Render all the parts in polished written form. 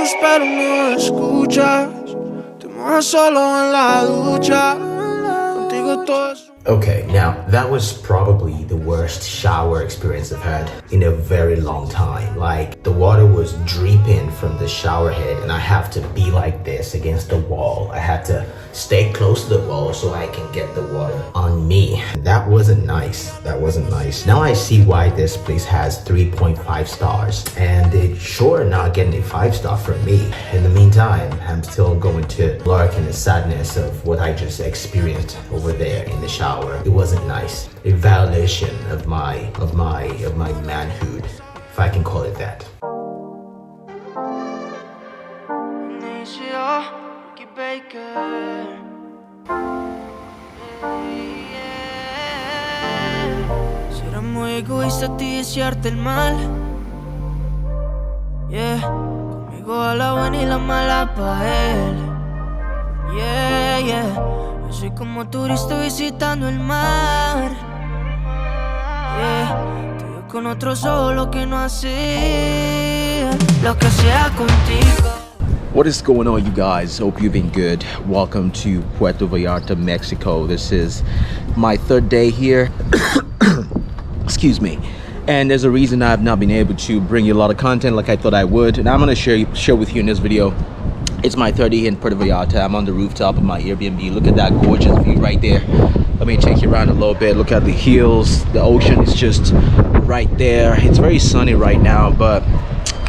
gritos pero no escuchas. Te mojas solo en la ducha. Contigo todo es... Okay, now that was probably the worst shower experience I've had in a very long time. Like, the water was dripping from the shower head and I have to be like this against the wall. I had to stay close to the wall so I can get the water on me. That wasn't nice. That wasn't nice. Now I see why this place has 3.5 stars, and it's sure not getting a 5-star from me. In the meantime, I'm still going to lurk in the sadness of what I just experienced over there in the shower. It wasn't nice. A violation of my manhood, if I can call it that. Será muy egoísta a ti desearte el mal. Yeah, conmigo a la buena y la mala pa' él. Yeah, yeah. Soy como turista visitando el mar. Yeah, te veo con otro solo que no hacía lo que sea contigo. What is going on, you guys? Hope you've been good. Welcome to Puerto Vallarta, Mexico. This is my 3rd day here. Excuse me. And there's a reason I've not been able to bring you a lot of content like I thought I would, and I'm gonna share with you in this video. It's my 3rd day in Puerto Vallarta. I'm on the rooftop of my Airbnb. Look at that gorgeous view right there. Let me take you around a little bit. Look at the hills. The ocean is just right there. It's very sunny right now, but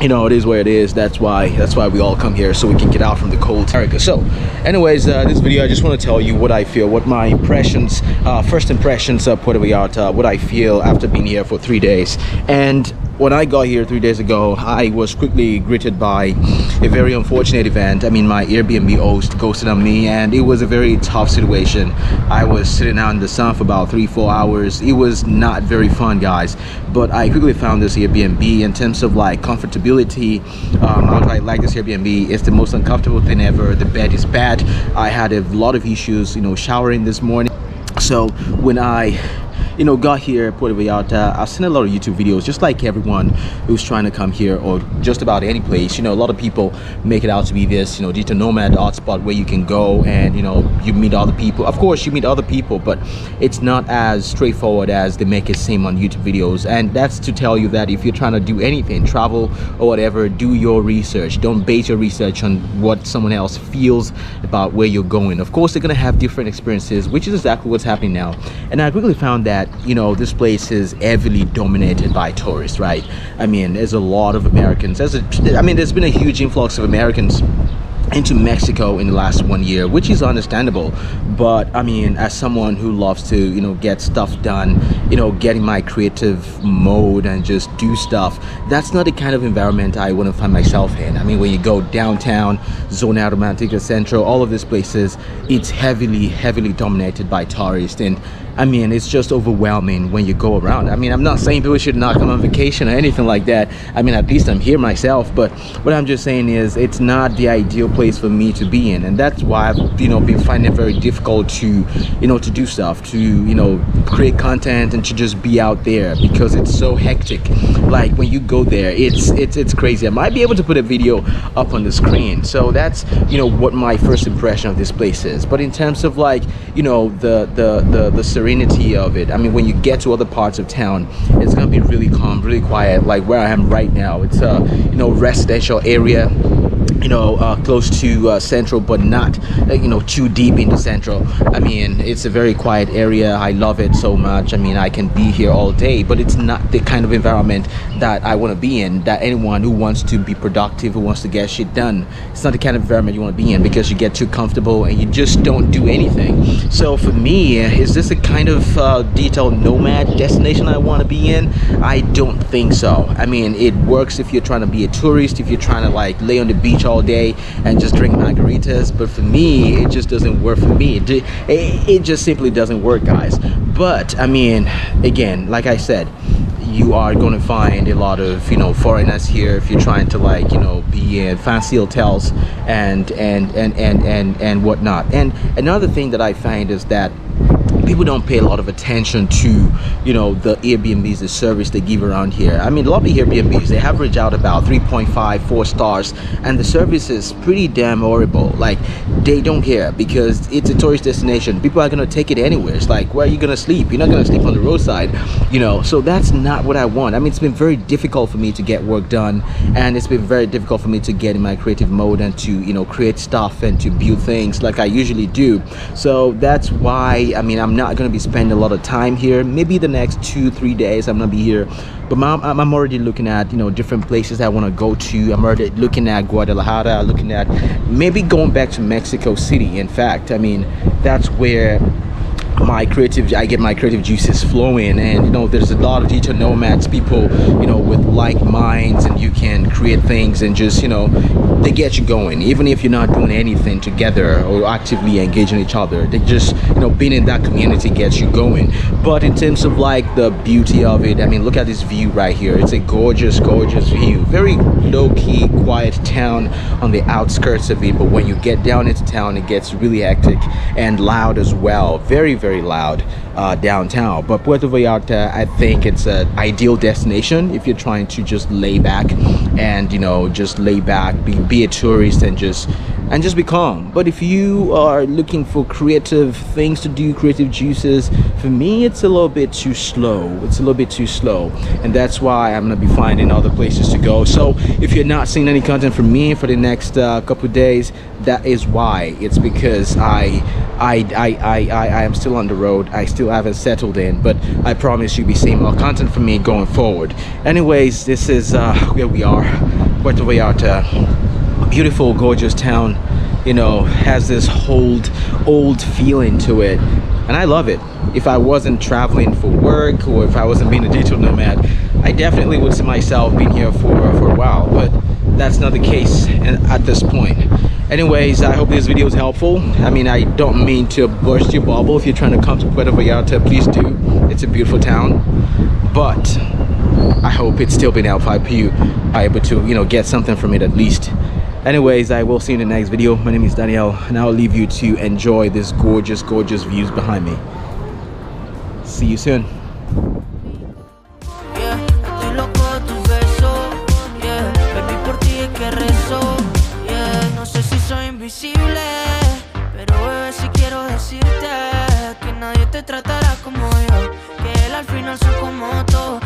you know, it is where it is. That's why we all come here, so we can get out from the cold America. So anyways, this video, I just want to tell you what I feel, what my impressions, first impressions of Puerto Vallarta, what I feel after being here for 3 days. And when I got here 3 days ago, I was quickly greeted by a very unfortunate event. I mean, my Airbnb host ghosted on me, and it was a very tough situation. I was sitting out in the sun for about 3-4 hours. It was not very fun, guys. But I quickly found this Airbnb. In terms of like comfortability, I like this Airbnb. It's the most uncomfortable thing ever. The bed is bad. I had a lot of issues, you know, showering this morning. So when I got here at Puerto Vallarta, I've seen a lot of YouTube videos, just like everyone who's trying to come here, or just about any place. You know, a lot of people make it out to be this, digital nomad hotspot where you can go and, you meet other people. Of course, you meet other people, but it's not as straightforward as they make it seem on YouTube videos. And that's to tell you that if you're trying to do anything, travel or whatever, do your research. Don't base your research on what someone else feels about where you're going. Of course, they're going to have different experiences, which is exactly what's happening now. And I quickly found that this place is heavily dominated by tourists, right? I mean, there's a lot of Americans. There's been a huge influx of Americans into Mexico in the last 1 year, which is understandable. But I mean, as someone who loves to get stuff done, get in my creative mode and just do stuff, that's not the kind of environment I want to find myself in. I mean, when you go downtown, Zona Romantica Central, all of these places, it's heavily dominated by tourists. And I mean, it's just overwhelming when you go around. I mean, I'm not saying people should not come on vacation or anything like that. I mean, at least I'm here myself. But what I'm just saying is, it's not the ideal place for me to be in, and that's why I've been finding it very difficult to to do stuff, to create content, and to just be out there, because it's so hectic. Like, when you go there, it's crazy. I might be able to put a video up on the screen. So that's what my first impression of this place is. But in terms of like the serenity of it, I mean, when you get to other parts of town, it's gonna be really calm, really quiet. Like where I am right now, it's a residential area, close to central, but not too deep into central. I mean, it's a very quiet area. I love it so much. I mean, I can be here all day, but it's not the kind of environment that I want to be in, that anyone who wants to be productive, who wants to get shit done, it's not the kind of environment you want to be in, because you get too comfortable and you just don't do anything. So for me, is this a kind of digital nomad destination I want to be in? I don't think so. I mean, it works if you're trying to be a tourist, if you're trying to like lay on the beach all day and just drink margaritas, but for me, it just doesn't work for me. It just simply doesn't work, guys. But I mean, again, like I said, you are going to find a lot of foreigners here if you're trying to like be in fancy hotels and whatnot. And another thing that I find is that people don't pay a lot of attention to, you know, the Airbnbs, the service they give around here. I mean, a lot of the Airbnbs, they average out about 3.5, 4 stars, and the service is pretty damn horrible. Like, they don't care because it's a tourist destination. People are gonna take it anywhere. It's like, where are you gonna sleep? You're not gonna sleep on the roadside, you know. So that's not what I want. I mean, it's been very difficult for me to get work done, and it's been very difficult for me to get in my creative mode and to, you know, create stuff and to build things like I usually do. So that's why, I mean, I'm not gonna be spending a lot of time here. Maybe the next 2-3 days I'm gonna be here, but I'm already looking at, you know, different places I want to go to. I'm already looking at Guadalajara, looking at maybe going back to Mexico City. In fact, I mean, that's where I get my creative juices flowing. And you know, there's a lot of digital nomads, people, you know, with like minds, and you can create things and just, you know, they get you going even if you're not doing anything together or actively engaging each other. They just, you know, being in that community gets you going. But in terms of like the beauty of it, I mean, look at this view right here. It's a gorgeous view, very low-key, quiet town on the outskirts of it, but when you get down into town, it gets really hectic and loud as well. Very loud downtown. But Puerto Vallarta, I think it's an ideal destination if you're trying to just lay back and, you know, just lay back, be a tourist and just be calm. But if you are looking for creative things to do, creative juices, for me it's a little bit too slow. It's a little bit too slow, and that's why I'm gonna be finding other places to go. So if you're not seeing any content from me for the next couple of days, that is why. It's because I am still on the road. I still haven't settled in, but I promise you'll be seeing more content from me going forward. Anyways, this is where we are, Puerto Vallarta. Beautiful, gorgeous town, you know, has this old feeling to it, and I love it. If I wasn't traveling for work, or if I wasn't being a digital nomad, I definitely would see myself being here for a while, but that's not the case at this point. Anyways, I hope this video is helpful. I mean, I don't mean to burst your bubble. If you're trying to come to Puerto Vallarta, please do. It's a beautiful town, but I hope it's still been helpful. I hope you are able to, you know, get something from it at least. Anyways, I will see you in the next video. My name is Daniel, and I'll leave you to enjoy this gorgeous views behind me. See you soon. Yeah, estoy loco de tus besos. Yeah, baby, por ti es que rezo. Yeah, no sé si soy invisible, pero bebé, si quiero decirte que nadie te tratará como yo, que él al final soy como todo.